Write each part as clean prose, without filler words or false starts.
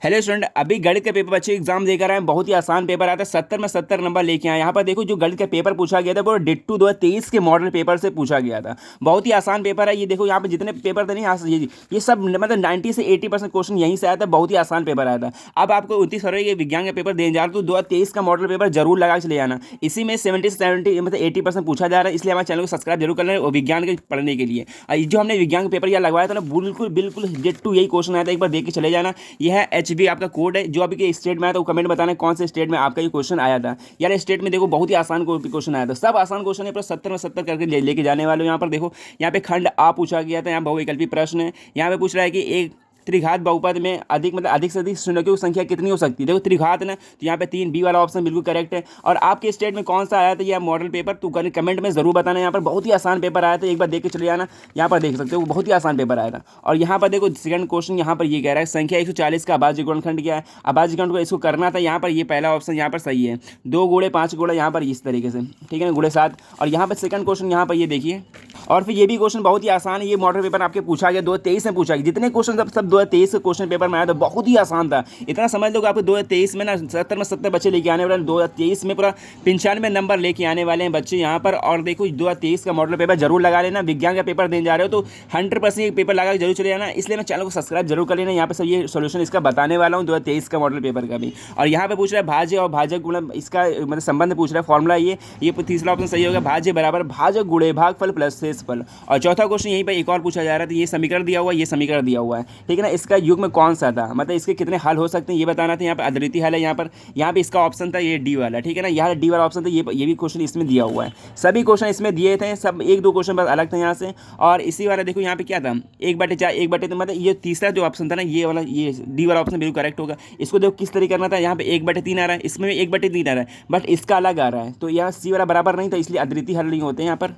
Hello student, अभी गणित का पेपर बच्चे एग्जाम देकर आए हैं। बहुत ही आसान पेपर आया था, 70 में 70 नंबर लेके आए। यहाँ पर देखो, जो गणित का पेपर पूछा गया था वो डिट्टू 2023 के मॉडल पेपर से पूछा गया था। बहुत ही आसान पेपर है। ये देखो, यहाँ पे जितने पेपर थे नहीं, यहाँ से ये सब मतलब 90 से 80% क्वेश्चन यहीं से आया था। बहुत ही आसान पेपर आया था। अब आपको 29 फरवरी के विज्ञान का पेपर देने जा रहा हूँ, तो 2023 का मॉडल पेपर जरूर लगा के चले जाना। इसी में 70 से 70 मतलब 80% पूछा जा रहा है, इसलिए हमारे चैनल को सब्सक्राइब जरूर कर लें और विज्ञान के पढ़ने के लिए। और जो हमने विज्ञान का पेपर यहाँ लगवाया था ना, बिल्कुल बिल्कुल डिट्टू यही क्वेश्चन आया था। एक बार देख के चले जाना। यह है HB आपका कोड है। जो अभी के स्टेट में आया था वो कमेंट बताना कौन से स्टेट में आपका ये क्वेश्चन आया था। यार स्टेट में देखो, बहुत ही आसान क्वेश्चन आया था। सब आसान क्वेश्चन है, पर 70 में 70 करके लेके जाने वाले हो। यहाँ पर देखो, यहाँ पे खंड आ पूछा गया था। यहाँ बहुविकल्पी प्रश्न है। यहाँ पे पूछ रहा है कि एक त्रिघात बहुपद में अधिक मतलब अधिक से अधिक शून्यों की संख्या कितनी हो सकती है। देखो त्रिघात ना, तो यहाँ पे 3 बी वाला ऑप्शन बिल्कुल करेक्ट है। और आपके स्टेट में कौन सा आया था यह मॉडल पेपर, तो कमेंट में जरूर बताना। यहाँ पर बहुत ही आसान पेपर आया था, एक बार देख के चले जाना। यहाँ पर देख सकते हो, बहुत ही आसान पेपर आया था। और यहाँ पर देखो, सेकंड क्वेश्चन यहाँ पर ये कह रहा है संख्या 140 का अभाज्य गुणनखंड क्या है। अभाज्य गुणनखंड को इसको करना था। यहाँ पर ये पहला ऑप्शन यहाँ पर सही है। 2 गुणे 5 गुणा यहाँ पर इस तरीके से, ठीक है ना, गुणे 7। और यहाँ पर सेकंड क्वेश्चन यहाँ पर ये देखिए। और फिर ये भी क्वेश्चन बहुत ही आसान है। ये मॉडल पेपर आपके पूछा गया 2023 में पूछा गया। जितने क्वेश्चन सब 2023 के क्वेश्चन पेपर में आया था, बहुत ही आसान था। इतना समझ लो कि आपको 2023 में ना 70 में 70 बच्चे लेके आने वाले, 2023 में पूरा 95 नंबर लेके आने वाले हैं बच्चे यहाँ पर। और देखो, 2023 का मॉडल पेपर जरूर लगा लेना। विज्ञान का पेपर देने जा रहे हो तो 100% ये पेपर लगा के जरूर चले जाना। इसलिए मैं चैनल को सब्सक्राइब जरूर कर लेना। यहाँ पर सब ये सोल्यूशन इसका बताने वाला हूँ 2023 का मॉडल पेपर का भी। और यहाँ पे पूछ रहा है भाज्य और भाजक गुण, इसका मतलब संबंध पूछ रहा है, फॉर्मूला ये तीसरा ऑप्शन सही होगा। भाज्य बराबर भाजक गुणे भागफल प्लस शेषफल। और चौथा क्वेश्चन यहीं पर एक और पूछा जा रहा था। ये समीकरण दिया हुआ है, ये समीकरण दिया हुआ है, ठीक है ना। इसका युग्म कौन सा था, मतलब इसके कितने हल हो सकते हैं ये बताना था। यहाँ पे अद्वितीय हल है। यहाँ पे इसका ऑप्शन था ये डी वाला, ठीक है ना। यहाँ डी वाला ऑप्शन था। ये भी क्वेश्चन इसमें दिया हुआ है। सभी क्वेश्चन इसमें दिए थे, सब 1-2 क्वेश्चन बस अलग थे यहाँ से। और इसी वाला देखो, यहाँ पे क्या था, 1/4 1/3, मतलब ये तीसरा जो ऑप्शन था ना, ये वाला, ये डी वाला ऑप्शन बिल्कुल करेक्ट होगा। इसको देखो किस तरीके करना था। यहाँ पे 1/3 आ रहा है, इसमें भी 1/3 आ रहा है, बट इसका अलग आ रहा है। तो यहाँ सी वाला बराबर नहीं था, इसलिए अद्वितीय हल नहीं होते यहाँ पर।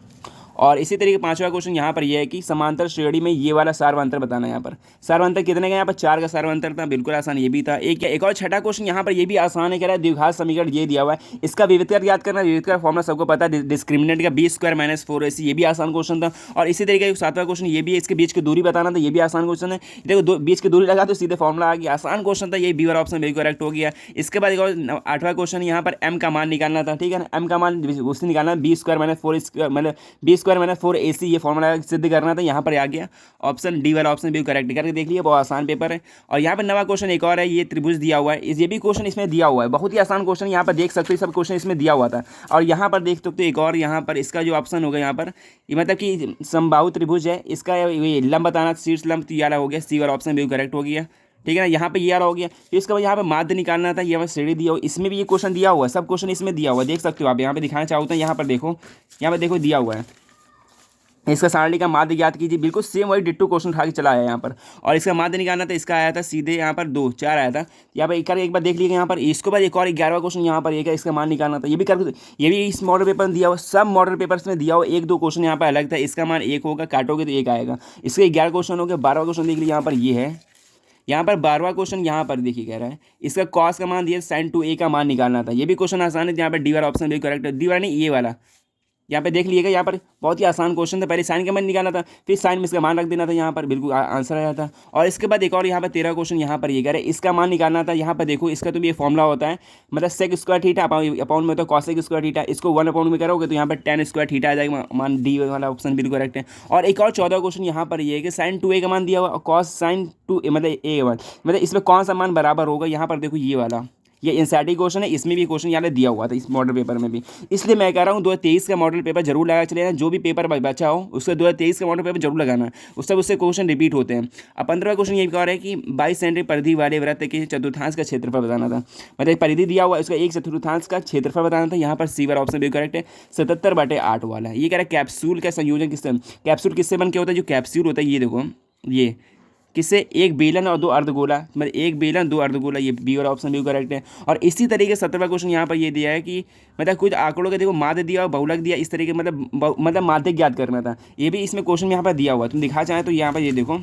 और इसी तरीके पांचवा क्वेश्चन यहाँ पर यह है कि समांतर श्रेणी में ये वाला सार्वंतर बताना है। यहाँ पर सार्वंतर कितने का, यहाँ पर 4 का सार्वंतर था, बिल्कुल आसान ये भी था। एक और छठा क्वेश्चन यहाँ पर ये भी आसान है। कह रहा है द्विघात समीकरण ये दिया हुआ है, इसका विविधकर याद करना। विविधकर फॉर्मूला सबको पता है, डिस्क्रिमिनेंट का b² - 4ac, ये भी आसान क्वेश्चन था। और इसी तरीके का 7वां क्वेश्चन ये भी है, इसके बीच की दूरी बताना था, ये भी आसान क्वेश्चन है। देखो बीच की दूरी लगा तो सीधे फॉर्मूला आ गया, आसान क्वेश्चन था। ये बी वाला ऑप्शन बिल्कुल करेक्ट हो गया। इसके बाद एक और 8वां क्वेश्चन यहाँ पर m का मान निकालना था, ठीक है ना। m का मान उससे निकालना, b² - 4 मतलब b² - 4ac, ये फॉर्मूला सिद्ध करना था। यहाँ पर आ गया ऑप्शन डी वाला ऑप्शन भी करेक्ट करके देख लिया, बहुत आसान पेपर है। और यहाँ पर नवा क्वेश्चन एक और है, ये त्रिभुज दिया हुआ है, ये भी क्वेश्चन इसमें दिया हुआ है। बहुत ही आसान क्वेश्चन, यहाँ पर देख सकते हो सब क्वेश्चन इसमें दिया हुआ था। और यहाँ पर देख सकते हो एक और, यहाँ पर इसका जो ऑप्शन होगा यहाँ पर, ये मतलब कि समबाहु त्रिभुज है, इसका ये लंब बताना, शीर्ष लंब, तो ये हो गया, सी वाला ऑप्शन भी करेक्ट हो गया, ठीक है ना। यहाँ पे ये आ रहा हो गया। तो इसका बाद यहाँ पे माध्य निकालना था, ये श्रेणी दिया हुआ, इसमें भी ये क्वेश्चन दिया हुआ है। सब क्वेश्चन इसमें दिया हुआ है, देख सकते हो आप। यहाँ पे दिखाना चाहते हैं, यहाँ पर देखो, यहाँ पे देखो दिया हुआ है। इसका सारणी का माध्य ज्ञात कीजिए, बिल्कुल सेम वही डिट्टू क्वेश्चन उठा के चला आया यहाँ पर। और इसका माध्य निकालना था, इसका आया था सीधे यहाँ पर 2 4 आया था। यहाँ पर एक बार देख लीजिए यहाँ पर। इसके बाद एक और 11वां क्वेश्चन यहाँ पर, एक है, इसका मान निकालना था, ये भी इस मॉडल पेपर में दिया हुआ। सब मॉडल पेपर्स में दिया हुआ। 1-2 क्वेश्चन यहाँ पर अलग था। इसका मान 1 होगा, काटोगे तो 1 आएगा। इसके 11 क्वेश्चन हो गए। 12वां क्वेश्चन देख लीजिए यहाँ पर, ये है। यहाँ पर 12वां क्वेश्चन यहाँ पर देखिए, कह रहा है इसका कॉस का मान दिया, sin 2a का मान निकालना था। ये भी क्वेश्चन आसान है। यहाँ पर डी वाला ऑप्शन भी करेक्ट है, डी वाला नहीं, ये वाला। यहाँ पे देख लीजिएगा, यहाँ पर बहुत ही आसान क्वेश्चन था। पहले साइन का मान निकालना था, फिर साइन में इसका मान रख देना था, यहाँ पर बिल्कुल आंसर आया था। और इसके बाद एक और यहाँ पर 13 क्वेश्चन यहाँ पर ये कह रहे हैं इसका मान निकालना था। यहाँ पर देखो, इसका तो ये फॉर्मूला होता है, मतलब sec² थीटा अपाउंड में होता है cos² थीटा। इसको 1 में करोगे तो यहाँ पर tan² थीटा आ जाएगा, मान डी वाला ऑप्शन बिल्कुल करेक्ट है। और एक और 14 क्वेश्चन यहाँ पर ये है कि sin 2a का मान दिया हुआ और cos sin 2a मतलब a मान, मतलब इसमें कौन सा मान बराबर होगा। यहाँ पर देखो ये वाला, ये एनसीईआरटी क्वेश्चन है, इसमें भी क्वेश्चन यहाँ दिया हुआ था इस मॉडल पेपर में भी। इसलिए मैं कह रहा हूँ 2023 का मॉडल पेपर जरूर लगा चले जाना। जो भी पेपर बचा हो उससे 2023 का मॉडल पेपर जरूर लगाना, उससे क्वेश्चन रिपीट होते हैं। अब 15वां क्वेश्चन ये कह रहा है कि 22 सेंटी परिधि वाले वृत्त के चतुर्थांश का क्षेत्रफल बताना था। मतलब परिधि दिया हुआ, उसका 1/4 का क्षेत्रफल बताना था। यहाँ पर सी वाला ऑप्शन भी करेक्ट है, 77/8 वाला। ये कह रहा है कैप्सूल का संयोजन कैप्सूल किससे बन के होता है। जो कैप्सूल होता है, ये देखो, ये किससे, एक बेलन और 2 अर्धगोला, मतलब एक बेलन 2 अर्धगोला, ये बी वाला ऑप्शन भी करेक्ट है। और इसी तरीके 17वां क्वेश्चन यहाँ पर ये दिया है कि मतलब कुछ आंकड़ों के देखो माध्य दिया और बहुलक दिया, इस तरीके मतलब माध्य ज्ञात करना था। ये भी इसमें क्वेश्चन यहाँ पर दिया हुआ है। तुम दिखा चाहें तो यहाँ पर ये देखो,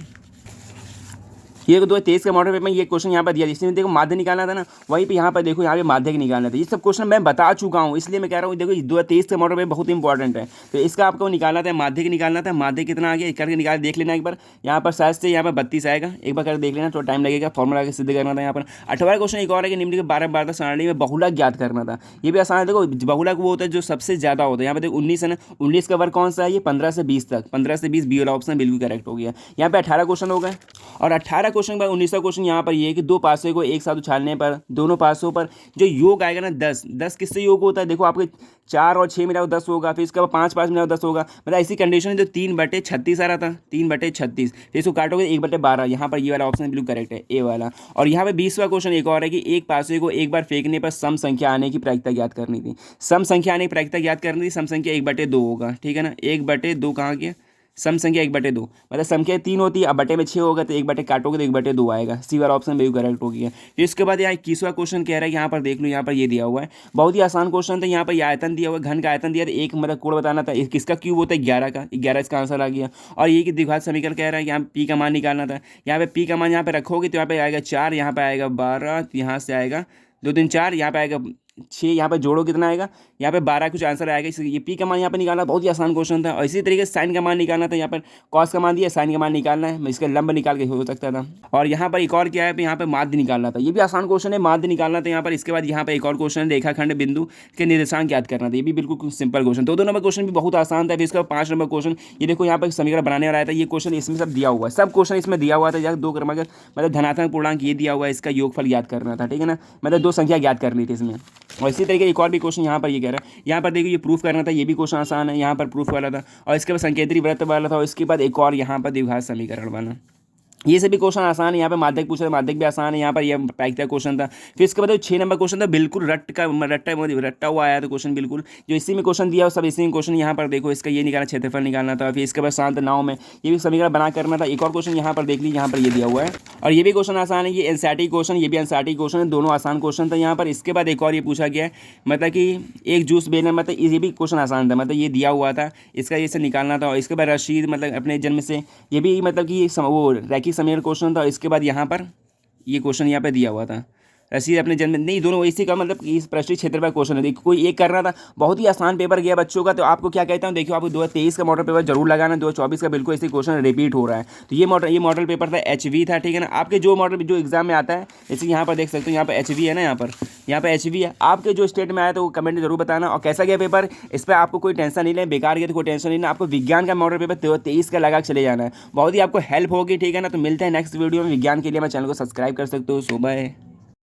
ये 2023 का मॉडल पेपर में ये क्वेश्चन यहाँ पर दिया, जिसमें देखो माध्य निकालना था ना, वहीं पे यहाँ पर देखो यहाँ पे माध्यक निकालना था। ये सब क्वेश्चन मैं बता चुका हूँ, इसलिए मैं कह रहा हूँ देखो 2023 का मॉडल पेपर बहुत इंपॉर्टेंट है। तो इसका आपको निकालना था, माध्यक निकालना था। माध्यक कितना आ गया करके निकाल देख लेना एक बार। यहाँ पर शायद से यहाँ पर 32 आएगा, एक बार कर देख लेना, थोड़ा टाइम लगेगा। फॉर्मूला आगे सिद्ध करना था। यहाँ पर 18वां क्वेश्चन एक और है कि निम्न के 12 सारणी में बहुलक ज्ञात करना था। ये भी आसान है। देखो बहुलक वो होता है जो सबसे ज़्यादा होता है। यहाँ पर देखो 19 है ना, 19 का वर्ग कौन सा है, ये 15 से 20 तक, 15 से 20 बी वाला ऑप्शन बिल्कुल करेक्ट हो गया। यहाँ पे 18 क्वेश्चन हो गए और 18 क्वेश्चन के बाद 19वां क्वेश्चन यहाँ पर ये है कि दो पासों को एक साथ उछालने पर दोनों पासों पर जो योग आएगा ना 10 किससे योग होता है, देखो आपके 4 और 6 मिलाओ 10 होगा, फिर इसके बाद 5 मिलाओ 10 होगा। मतलब ऐसी कंडीशन है जो 3/36 आ रहा था, 3/36, फिर इसको काटोगे 1/12। यहाँ पर ये वाला ऑप्शन बिल्कुल करेक्ट है, ए वाला। और यहाँ पे 20वां क्वेश्चन एक और है कि एक पासे को एक बार फेंकने पर सम संख्या आने की प्रायिकता ज्ञात करनी थी। सम संख्या आने की प्रायिकता ज्ञात करनी थी। सम संख्या 1/2 होगा, ठीक है ना, 1/2 कहाँ गया, सम संख्या 1/2, मतलब संख्या 3 होती है, अब बटे में 6 होगा तो 1/, काटोगे तो 1/2 आएगा। सी वाला ऑप्शन बिल्कुल करेक्ट हो गया। फिर इसके बाद यहाँ 21वां क्वेश्चन कह रहा है, यहाँ पर देख लो, यहाँ पर ये दिया हुआ है, बहुत ही आसान क्वेश्चन था। यहाँ पर आयतन दिया हुआ है, घन का आयतन दिया था, एक मतलब कोण बताना था, किसका क्यूब होता है 11 का, 11 इसका आंसर आ गया। और ये कि द्विघात समीकरण कह रहा है, यहाँ पी का मान निकालना था। यहाँ पे पी का मान यहाँ पे रखोगे तो यहाँ पे आएगा 4, यहाँ पे आएगा 12, यहाँ से आएगा 2 3 4, यहाँ पे आएगा 6, यहाँ पे जोड़ो कितना आएगा, यहाँ पे 12 कुछ आंसर आएगा। इसलिए ये पी का मान यहाँ पे निकालना बहुत ही आसान क्वेश्चन था। और इसी तरीके से साइन का मान निकालना था। यहाँ पर कॉस का मान दिया, साइन का मान निकालना है, इसका लंब निकाल के हो सकता था। और यहाँ पर एक और क्या है, यहाँ पे माध्य निकालना था। ये भी आसान क्वेश्चन है, माध्य निकालना था यहाँ पर। इसके बाद यहाँ पे एक और क्वेश्चन है, रेखाखंड बिंदु के निर्देशांक याद करना था। ये भी बिल्कुल सिंपल क्वेश्चन। 2 नंबर क्वेश्चन भी बहुत आसान था। फिर इसका 5 नंबर क्वेश्चन, ये देखो यहाँ पर समीकरण बनाने वाला था। ये क्वेश्चन इसमें सब दिया हुआ है, सब क्वेश्चन इसमें दिया हुआ था। यहाँ 2 क्रमांक मतलब धनात्मक पूर्णांक ये दिया हुआ है, इसका योगफल याद करना था, ठीक है ना, मतलब 2 संख्या याद करनी थी इसमें। और इसी तरीके एक और भी क्वेश्चन यहाँ पर ये कह रहा है, यहाँ पर देखिए ये प्रूफ करना था। ये भी क्वेश्चन आसान है, यहाँ पर प्रूफ वाला था। और इसके बाद संकेंद्री वृत्त वाला था। और इसके बाद एक और यहाँ पर द्विघात समीकरण बना। ये सभी क्वेश्चन आसान है। यहाँ पे माध्यक पूछा था, माध्यक भी आसान है। यहाँ पर ये प्रायिकता क्वेश्चन था। फिर इसके बाद 6 नंबर क्वेश्चन था, बिल्कुल रट्टा हुआ आया था क्वेश्चन, बिल्कुल जो इसी में क्वेश्चन दिया हो सब इसी में क्वेश्चन। यहाँ पर देखो इसका ये निकालना, क्षेत्रफल निकालना था। फिर इसके बाद शांत नाव में ये भी समीकरण बना करना था। एक और क्वेश्चन यहाँ पर देख लीजिए, यहाँ पर ये दिया हुआ है और ये भी क्वेश्चन आसान है। ये एनसीईआरटी क्वेश्चन, ये भी एनसीईआरटी क्वेश्चन है, दोनों आसान क्वेश्चन था यहाँ पर। इसके बाद एक और ये पूछा गया है, मतलब कि एक जूस बेचना, मतलब ये भी क्वेश्चन आसान था, मतलब ये दिया हुआ था, इसका ये से निकालना था। और इसके बाद रशीद मतलब अपने जन्म से, ये भी मतलब कि वो रैखिक समीकरण क्वेश्चन था। इसके बाद यहाँ पर ये क्वेश्चन यहाँ पे दिया हुआ था, रसीद अपने जन्म, नहीं दोनों इसी का मतलब इस पृष्ठीय क्षेत्र पर क्वेश्चन है। देखो कोई एक करना था, बहुत ही आसान पेपर गया बच्चों का। तो आपको क्या कहता हूँ, देखियो आपको 2023 का मॉडल पेपर जरूर लगाना, 2024 का बिल्कुल इसी क्वेश्चन रिपीट हो रहा है। तो ये मॉडल पेपर था, HV था, ठीक है ना। आपके जो मॉडल जो एग्जाम में आता है, जैसे यहाँ पर देख सकते हो, यहाँ पर HV है ना, यहाँ पर HV है। आपके जो स्टेट में आया तो वो कमेंट में जरूर बताना। और कैसा गया पेपर, इस पर आपको कोई टेंशन नहीं लें, बेकार गया तो कोई टेंशन नहीं लेना। आपको विज्ञान का मॉडल पेपर 2023 का लगा चले जाना है, बहुत ही आपको हेल्प होगी, ठीक है ना। तो मिलते हैं नेक्स्ट वीडियो में विज्ञान के लिए। मैं चैनल को सब्सक्राइब कर सकते हो। सुबह